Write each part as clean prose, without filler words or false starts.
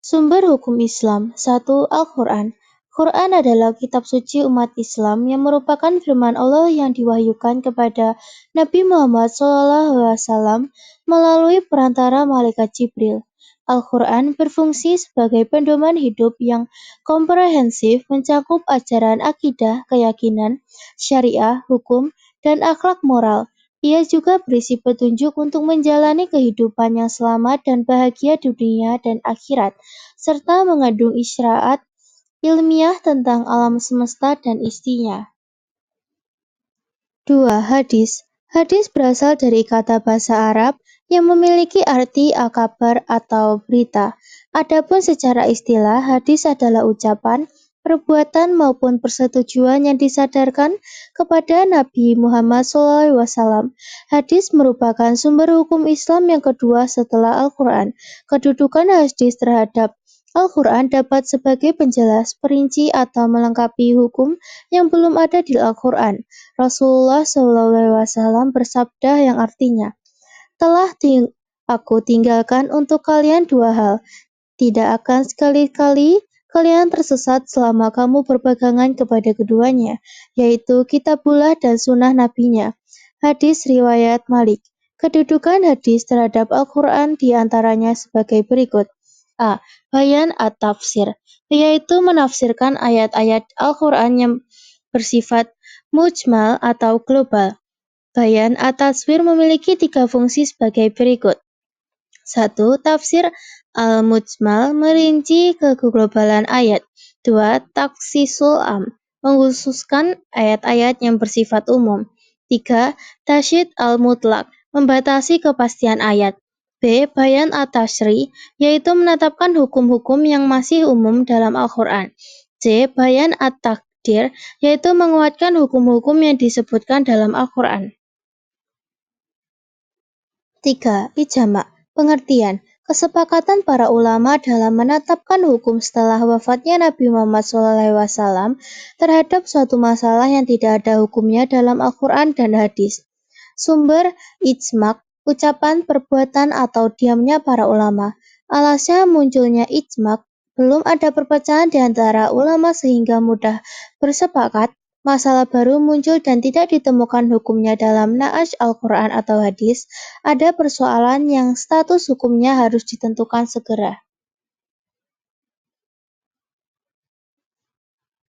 Sumber hukum Islam 1. Al-Quran. Quran adalah kitab suci umat Islam yang merupakan firman Allah yang diwahyukan kepada Nabi Muhammad SAW melalui perantara malaikat Jibril. Al-Quran berfungsi sebagai pedoman hidup yang komprehensif, mencakup ajaran akidah, keyakinan, syariah, hukum, dan akhlak moral. Ia juga berisi petunjuk untuk menjalani kehidupan yang selamat dan bahagia di dunia dan akhirat, serta mengandung isyraat ilmiah tentang alam semesta dan isinya. 2. Hadis. Hadis berasal dari kata bahasa Arab yang memiliki arti al-kabar atau berita. Adapun secara istilah, hadis adalah ucapan, perbuatan maupun persetujuan yang disadarkan kepada Nabi Muhammad SAW. Hadis merupakan sumber hukum Islam yang kedua setelah Al-Quran. Kedudukan hadis terhadap Al-Quran dapat sebagai penjelas, perinci, atau melengkapi hukum yang belum ada di Al-Quran. Rasulullah SAW bersabda yang artinya, telah aku tinggalkan untuk kalian dua hal. Tidak akan sekali-kali kalian tersesat selama kamu berpegangan kepada keduanya, yaitu kitabullah dan sunnah nabinya. Hadis riwayat Malik. Kedudukan hadis terhadap Al-Quran diantaranya sebagai berikut. A. Bayan at-tafsir, yaitu menafsirkan ayat-ayat Al-Quran yang bersifat mujmal atau global. Bayan at-taswir memiliki 3 fungsi sebagai berikut. 1. Tafsir al-mujmal merinci keglobalan ayat. 2. Taksisul am, mengkhususkan ayat-ayat yang bersifat umum. 3. Tasyid al-mutlak, membatasi kepastian ayat. B. Bayan at-tashri, yaitu menetapkan hukum-hukum yang masih umum dalam Al-Quran. C. Bayan at-takdir, yaitu menguatkan hukum-hukum yang disebutkan dalam Al-Quran. 3. Ijma', pengertian, kesepakatan para ulama dalam menetapkan hukum setelah wafatnya Nabi Muhammad SAW terhadap suatu masalah yang tidak ada hukumnya dalam Al-Quran dan hadis. Sumber ijma', ucapan, perbuatan, atau diamnya para ulama. Alasnya munculnya ijma', belum ada perpecahan di antara ulama sehingga mudah bersepakat. Masalah baru muncul dan tidak ditemukan hukumnya dalam na'ash Al-Quran atau hadis. Ada persoalan yang status hukumnya harus ditentukan segera.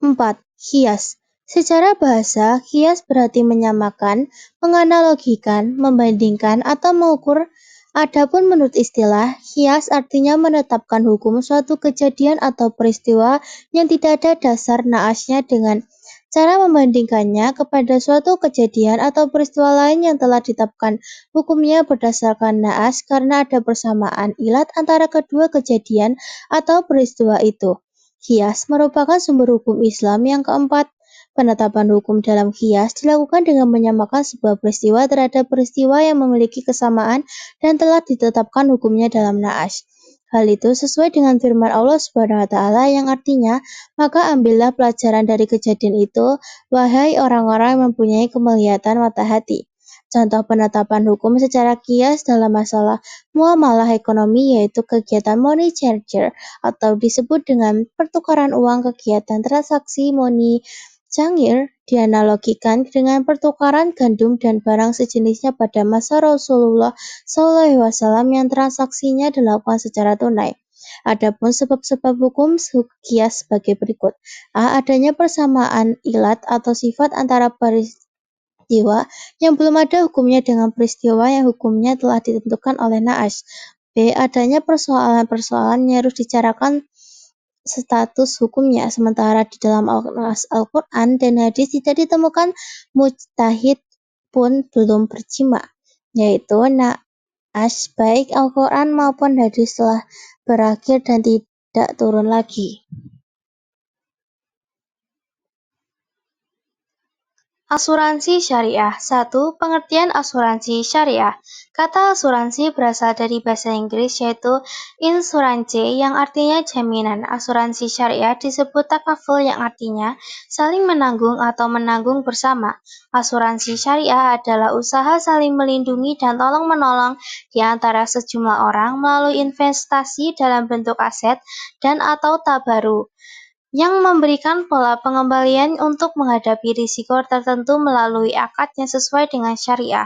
4. Qiyas. Secara bahasa, qiyas berarti menyamakan, menganalogikan, membandingkan, atau mengukur. Adapun menurut istilah, qiyas artinya menetapkan hukum suatu kejadian atau peristiwa yang tidak ada dasar naasnya dengan cara membandingkannya kepada suatu kejadian atau peristiwa lain yang telah ditetapkan hukumnya berdasarkan naas karena ada persamaan ilat antara kedua kejadian atau peristiwa itu. Qiyas merupakan sumber hukum Islam yang keempat. Penetapan hukum dalam qiyas dilakukan dengan menyamakan sebuah peristiwa terhadap peristiwa yang memiliki kesamaan dan telah ditetapkan hukumnya dalam na'ash. Hal itu sesuai dengan firman Allah SWT yang artinya, maka ambillah pelajaran dari kejadian itu, wahai orang-orang yang mempunyai kemelihatan mata hati. Contoh penetapan hukum secara qiyas dalam masalah muamalah ekonomi yaitu kegiatan money changer atau disebut dengan pertukaran uang. Kegiatan transaksi money changer dianalogikan dengan pertukaran gandum dan barang sejenisnya pada masa Rasulullah SAW yang transaksinya dilakukan secara tunai. Adapun sebab-sebab hukum qiyas sebagai berikut. A. Adanya persamaan ilat atau sifat antara peristiwa yang belum ada hukumnya dengan peristiwa yang hukumnya telah ditentukan oleh na'ash. B. Adanya persoalan-persoalan yang harus dicarakan status hukumnya, sementara di dalam Al-Quran dan hadis tidak ditemukan mujtahid pun belum berjima, yaitu na'ash baik Al-Quran maupun hadis telah berakhir dan tidak turun lagi. Asuransi syariah. 1. Pengertian asuransi syariah. Kata asuransi berasal dari bahasa Inggris yaitu insurance yang artinya jaminan. Asuransi syariah disebut takaful yang artinya saling menanggung atau menanggung bersama. Asuransi syariah adalah usaha saling melindungi dan tolong-menolong di antara sejumlah orang melalui investasi dalam bentuk aset dan atau tabaru yang memberikan pola pengembalian untuk menghadapi risiko tertentu melalui akad yang sesuai dengan syariah.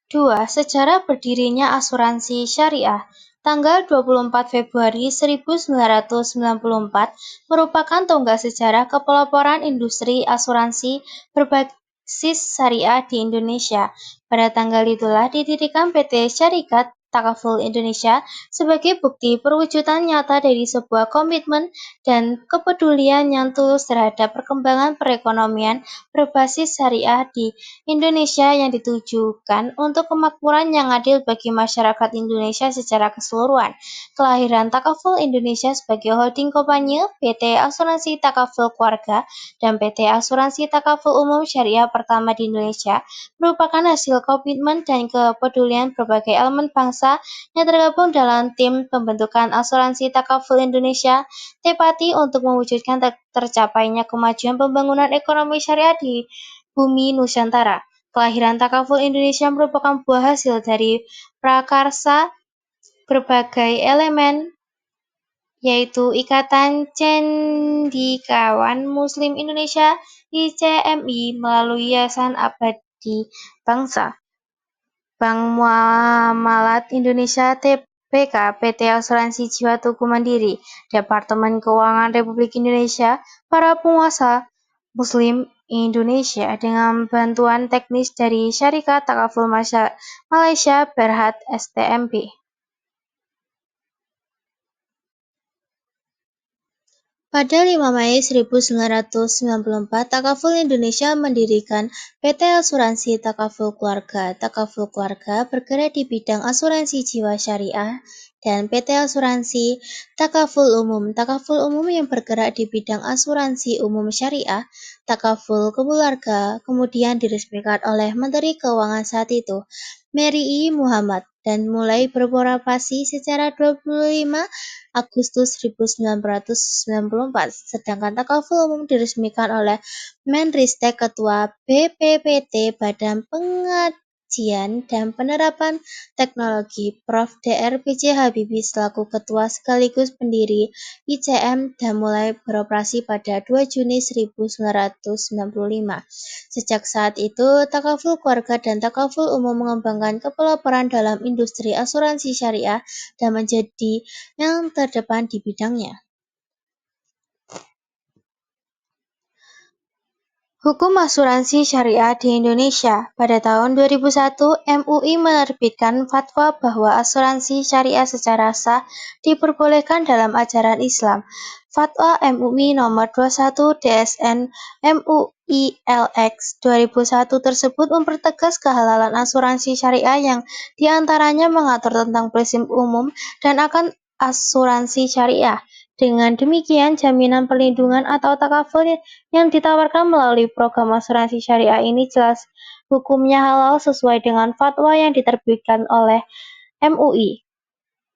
2. Sejarah berdirinya asuransi syariah. Tanggal 24 Februari 1994 merupakan tonggak sejarah kepeloporan industri asuransi berbasis syariah di Indonesia. Pada tanggal itulah didirikan PT Syarikat Takaful Indonesia sebagai bukti perwujudan nyata dari sebuah komitmen dan kepedulian yang tulus terhadap perkembangan perekonomian berbasis syariah di Indonesia yang ditujukan untuk kemakmuran yang adil bagi masyarakat Indonesia secara keseluruhan. Kelahiran Takaful Indonesia sebagai holding company, PT Asuransi Takaful Keluarga, dan PT Asuransi Takaful Umum Syariah pertama di Indonesia merupakan hasil komitmen dan kepedulian berbagai elemen bangsa yang tergabung dalam tim pembentukan Asuransi Takaful Indonesia (TEPATI) untuk mewujudkan tercapainya kemajuan pembangunan ekonomi syariah di Bumi Nusantara. Kelahiran Takaful Indonesia merupakan buah hasil dari prakarsa berbagai elemen, yaitu Ikatan Cendekiawan Muslim Indonesia (ICMI) melalui Yayasan Abadi Bangsa, Bank Muamalat Indonesia (TBK), PT Asuransi Jiwa Tugu Mandiri, Departemen Keuangan Republik Indonesia, para penguasa Muslim Indonesia dengan bantuan teknis dari Syarikat Takaful Malaysia Berhad STMB. Pada 5 Mei 1994, Takaful Indonesia mendirikan PT Asuransi Takaful Keluarga. Takaful Keluarga bergerak di bidang asuransi jiwa syariah dan PT Asuransi Takaful Umum. Takaful Umum yang bergerak di bidang asuransi umum syariah. Takaful Keluarga kemudian diresmikan oleh Menteri Keuangan saat itu, Mary I. Muhammad, dan mulai beroperasi secara 25 Agustus 1994, sedangkan Takaful Umum diresmikan oleh Menristek Ketua BPPT Badan Pengkajian dan Penerapan Teknologi Prof. Dr. B.J. Habibie selaku Ketua sekaligus pendiri ICM dan mulai beroperasi pada 2 Juni 1995. Sejak saat itu, Takaful Keluarga dan Takaful Umum mengembangkan kepeloporan dalam industri asuransi syariah dan menjadi yang terdepan di bidangnya. Hukum asuransi syariah di Indonesia. Pada tahun 2001, MUI menerbitkan fatwa bahwa asuransi syariah secara sah diperbolehkan dalam ajaran Islam. Fatwa MUI nomor 21 DSN MUI LX 2001 tersebut mempertegas kehalalan asuransi syariah yang diantaranya mengatur tentang prinsip umum dan akan asuransi syariah. Dengan demikian, jaminan perlindungan atau takaful yang ditawarkan melalui program asuransi syariah ini jelas hukumnya halal sesuai dengan fatwa yang diterbitkan oleh MUI.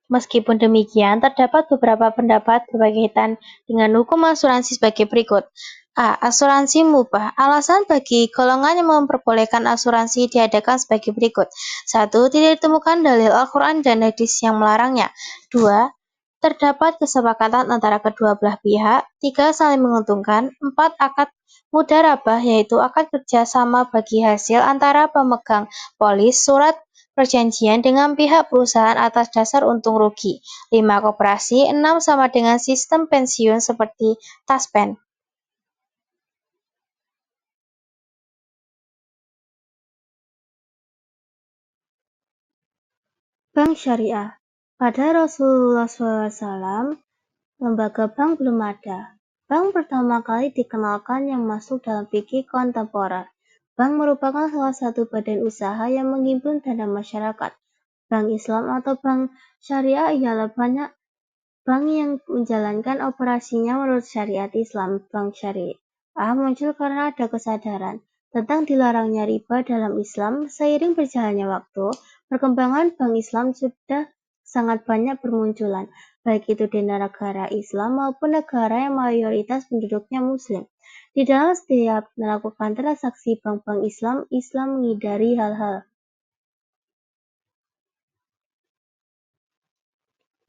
Meskipun demikian, terdapat beberapa pendapat berkaitan dengan hukum asuransi sebagai berikut. A. Asuransi mubah. Alasan bagi golongan yang memperbolehkan asuransi diadakan sebagai berikut. 1. Tidak ditemukan dalil Al-Quran dan hadis yang melarangnya. 2. Terdapat kesepakatan antara kedua belah pihak. 3. Saling menguntungkan. 4. Akad mudharabah, yaitu akad kerja sama bagi hasil antara pemegang polis surat perjanjian dengan pihak perusahaan atas dasar untung rugi. 5. Koperasi. 6. Sama dengan sistem pensiun seperti taspen. Bank Syariah. Pada Rasulullah SAW, lembaga bank belum ada. Bank pertama kali dikenalkan yang masuk dalam fikih kontemporer. Bank merupakan salah satu badan usaha yang menghimpun dana masyarakat. Bank Islam atau bank syariah ialah banyak Bank yang menjalankan operasinya menurut syariat Islam, bank syariah muncul karena ada kesadaran tentang dilarangnya riba dalam Islam. Seiring berjalannya waktu, perkembangan bank Islam sudah sangat banyak bermunculan, baik itu di negara Islam maupun negara yang mayoritas penduduknya Muslim. Di dalam setiap melakukan transaksi bank-bank Islam menghindari hal-hal.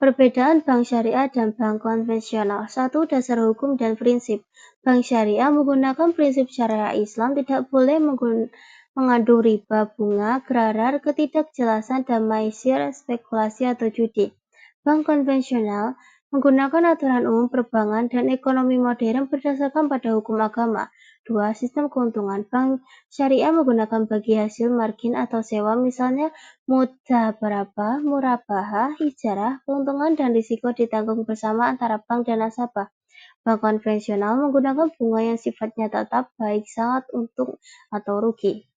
Perbedaan bank syariah dan bank konvensional. 1. Dasar hukum dan prinsip. Bank syariah menggunakan prinsip syariah Islam, tidak boleh mengandung riba, bunga, gerar, ketidakjelasan, dan maisir, spekulasi atau judi. Bank konvensional menggunakan aturan umum perbankan dan ekonomi modern berdasarkan pada hukum agama. 2. Sistem keuntungan. Bank syariah menggunakan bagi hasil margin atau sewa, misalnya mudzabarabah, murabahah, ijarah. Keuntungan dan risiko ditanggung bersama antara bank dan nasabah. Bank konvensional menggunakan bunga yang sifatnya tetap, baik sangat untung atau rugi.